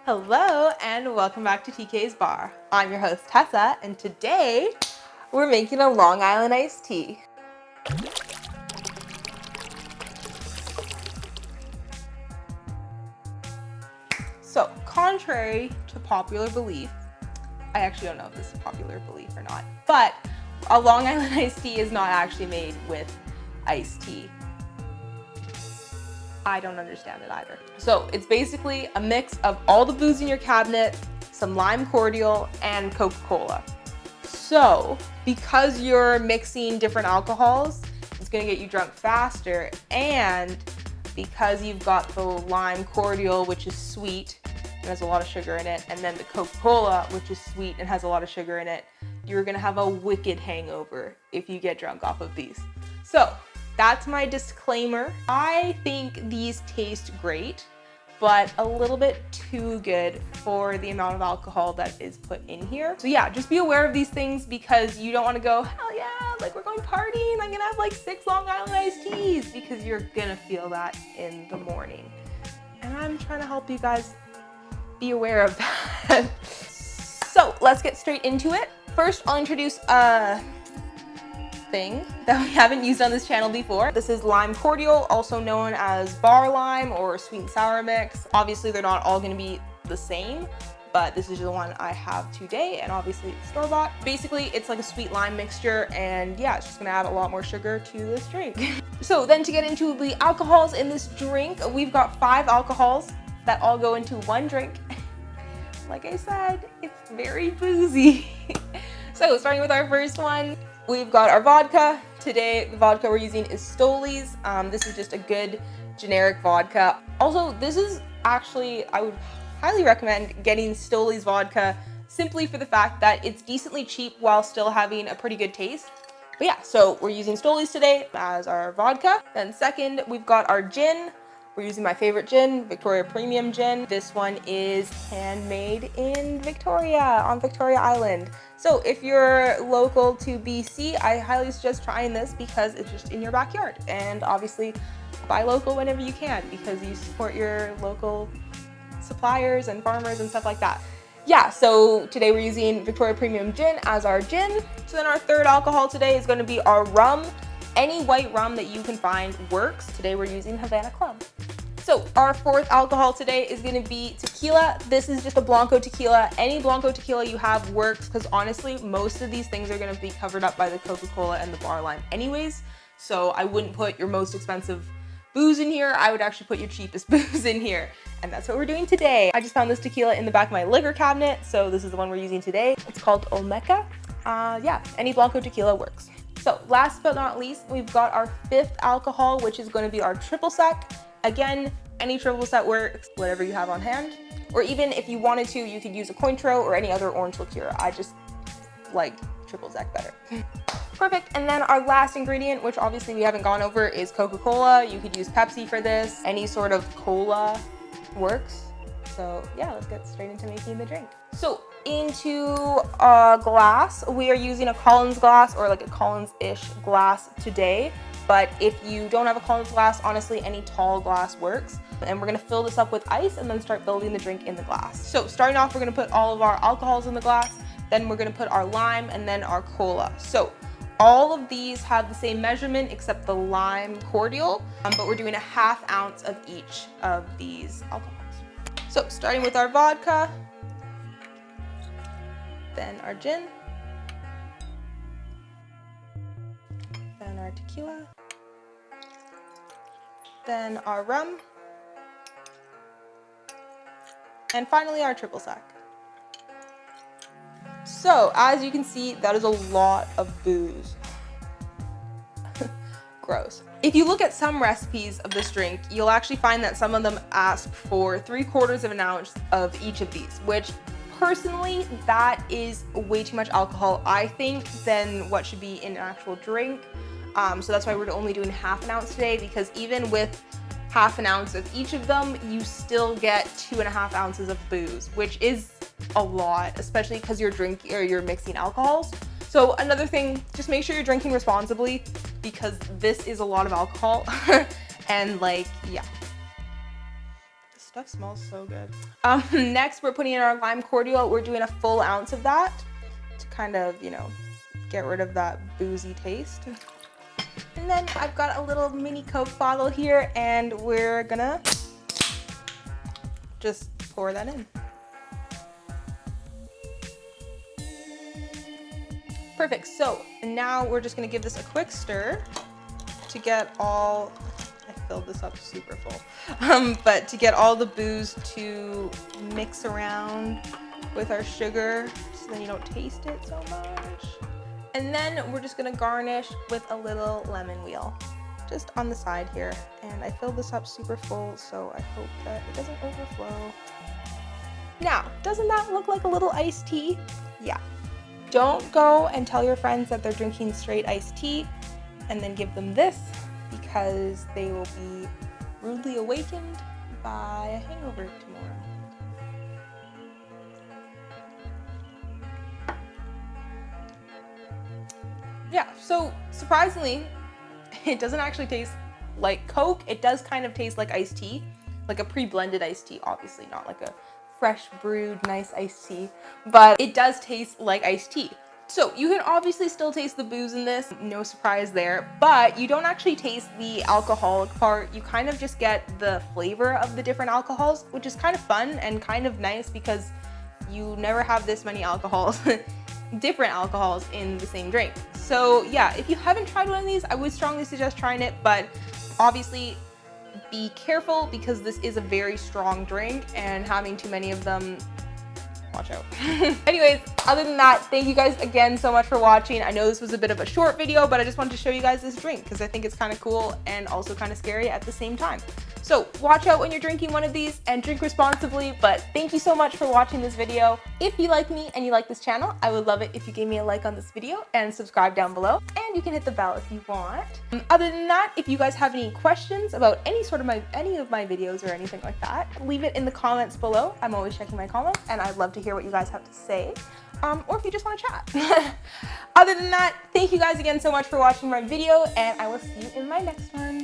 Hello and welcome back to TK's Bar. I'm your host Tessa and today we're making a Long Island iced tea. So contrary to popular belief, I actually don't know if this is popular belief or not, but a Long Island iced tea is not actually made with iced tea. I don't understand it either. So it's basically a mix of all the booze in your cabinet, some lime cordial, and Coca-Cola. So because you're mixing different alcohols, it's gonna get you drunk faster, and because you've got the lime cordial, which is sweet and has a lot of sugar in it, and then the Coca-Cola, which is sweet and has a lot of sugar in it, you're gonna have a wicked hangover if you get drunk off of these. So that's my disclaimer. I think these taste great, but a little bit too good for the amount of alcohol that is put in here. So yeah, just be aware of these things because you don't want to go, hell yeah, like we're going partying, I'm gonna have like 6 Long Island iced teas, because you're gonna feel that in the morning. And I'm trying to help you guys be aware of that. So let's get straight into it. First, I'll introduce a thing that we haven't used on this channel before. This is lime cordial, also known as bar lime or sweet and sour mix. Obviously they're not all going to be the same, but this is the one I have today, and obviously it's store-bought. Basically it's like a sweet lime mixture, and yeah, it's just gonna add a lot more sugar to this drink. So then to get into the alcohols in this drink, we've got 5 alcohols that all go into one drink. Like I said, it's very boozy. So starting with our first one, we've got our vodka. Today, the vodka we're using is Stoli's. This is just a good generic vodka. Also, this is actually, I would highly recommend getting Stoli's vodka simply for the fact that it's decently cheap while still having a pretty good taste. But yeah, so we're using Stoli's today as our vodka. Then second, we've got our gin. We're using my favorite gin, Victoria Premium Gin. This one is handmade in Victoria, on Victoria Island. So if you're local to BC, I highly suggest trying this because it's just in your backyard. And obviously buy local whenever you can because you support your local suppliers and farmers and stuff like that. Yeah, so today we're using Victoria Premium Gin as our gin. So then our third alcohol today is going to be our rum. Any white rum that you can find works. Today we're using Havana Club. So our fourth alcohol today is going to be tequila. This is just a Blanco tequila. Any Blanco tequila you have works, because honestly, most of these things are going to be covered up by the Coca-Cola and the bar lime anyways. So I wouldn't put your most expensive booze in here. I would actually put your cheapest booze in here. And that's what we're doing today. I just found this tequila in the back of my liquor cabinet. So this is the one we're using today. It's called Olmeca. Yeah, any Blanco tequila works. So last but not least, we've got our fifth alcohol, which is going to be our triple sec. Again, any triple sec works, whatever you have on hand. Or even if you wanted to, you could use a Cointreau or any other orange liqueur. I just like triple sec better. Perfect. And then our last ingredient, which obviously we haven't gone over, is Coca-Cola. You could use Pepsi for this. Any sort of cola works. So yeah, let's get straight into making the drink. So into a glass, we are using a Collins glass or like a Collins-ish glass today. But if you don't have a Collins glass, honestly, any tall glass works. And we're gonna fill this up with ice and then start building the drink in the glass. So starting off, we're gonna put all of our alcohols in the glass, then we're gonna put our lime and then our cola. So all of these have the same measurement except the lime cordial, but we're doing a 1/2 ounce of each of these alcohols. So starting with our vodka, then our gin, then our tequila, then our rum, and finally our triple sec. So as you can see, that is a lot of booze. Gross. If you look at some recipes of this drink, you'll actually find that some of them ask for 3/4 of an ounce of each of these, which personally, that is way too much alcohol, I think, than what should be in an actual drink. So that's why we're only doing 1/2 ounce today, because even with 1/2 ounce of each of them, you still get 2.5 ounces of booze, which is a lot, especially because you're mixing alcohols. So another thing, just make sure you're drinking responsibly because this is a lot of alcohol. And like, yeah, this stuff smells so good. Next, we're putting in our lime cordial. We're doing a full ounce of that to kind of, you know, get rid of that boozy taste. And then I've got a little mini Coke bottle here, and we're gonna just pour that in. Perfect. So now we're just gonna give this a quick stir to get all, I filled this up super full, but to get all the booze to mix around with our sugar so then you don't taste it so much. And then we're just gonna garnish with a little lemon wheel, just on the side here. And I filled this up super full, so I hope that it doesn't overflow. Now, doesn't that look like a little iced tea? Yeah. Don't go and tell your friends that they're drinking straight iced tea and then give them this, because they will be rudely awakened by a hangover tomorrow. Yeah, so surprisingly, it doesn't actually taste like Coke. It does kind of taste like iced tea, like a pre-blended iced tea, obviously not like a fresh brewed nice iced tea, but it does taste like iced tea. So you can obviously still taste the booze in this, no surprise there, but you don't actually taste the alcoholic part. You kind of just get the flavor of the different alcohols, which is kind of fun and kind of nice because you never have this many alcohols, different alcohols in the same drink. So yeah, if you haven't tried one of these, I would strongly suggest trying it, but obviously be careful because this is a very strong drink and having too many of them, watch out. Anyways, other than that, thank you guys again so much for watching. I know this was a bit of a short video, but I just wanted to show you guys this drink because I think it's kind of cool and also kind of scary at the same time. So watch out when you're drinking one of these and drink responsibly, but thank you so much for watching this video. If you like me and you like this channel, I would love it if you gave me a like on this video and subscribe down below, and you can hit the bell if you want. Other than that, if you guys have any questions about any of my videos or anything like that, leave it in the comments below. I'm always checking my comments and I'd love to hear what you guys have to say. Or if you just want to chat. Other than that, thank you guys again so much for watching my video, and I will see you in my next one.